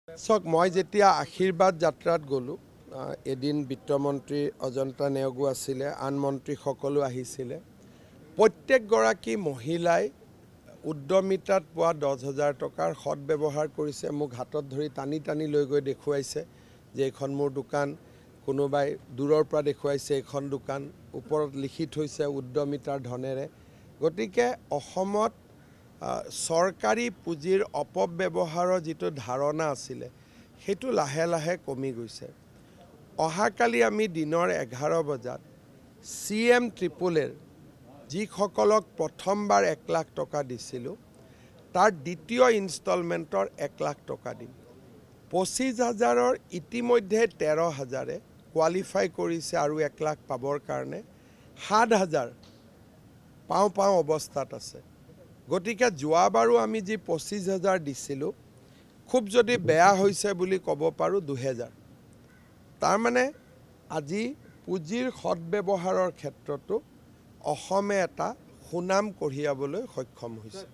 চাওক মই যেতিয়া আশীৰ্বাদ যাত্ৰাত গ'লো এদিন বিত্তমন্ত্ৰী অজন্তা নেওগো আছিলে আন মন্ত্ৰীসকলো আহিছিলে প্ৰত্যেকগৰাকী মহিলাই উদ্যমিতাত পোৱা 10,000 টকাৰ সৎব্যৱহাৰ কৰিছে মোক হাতত ধৰি টানি টানি লৈ গৈ দেখুৱাইছে যে এইখন মোৰ দোকান কোনোবাই দূৰৰ পৰা দেখুৱাইছে এইখন দোকান ওপৰত লিখি থৈছে উদ্যমিতাৰ ধনেৰে গতিকে অসমত চৰকাৰী পুঁজিৰ অপব্যৱহাৰৰ যিটো ধাৰণা আছিলে সেইটো লাহে লাহে কমি গৈছে অহাকালি আমি দিনৰ 11 বজাত CM ট্ৰিপলেৰ যিসকলক প্ৰথমবাৰ 1 লাখ টকা দিছিলোঁ তাৰ দ্বিতীয় ইনষ্টলমেণ্টৰ 1 লাখ টকা দিম 25,000ৰ ইতিমধ্যে 13,000 কোৱালিফাই কৰিছে আৰু 1 লাখ পাবৰ কাৰণে 7,000 পাওঁ অৱস্থাত আছে গতিকে যোৱাবাৰো আমি যি 25,000 দিছিলোঁ খুব যদি বেয়া হৈছে বুলি ক'ব পাৰোঁ 2,000 তাৰ মানে আজি পুঁজিৰ সৎব্যৱহাৰৰ ক্ষেত্ৰতো অসমে এটা সুনাম কঢ়িয়াবলৈ সক্ষম হৈছে।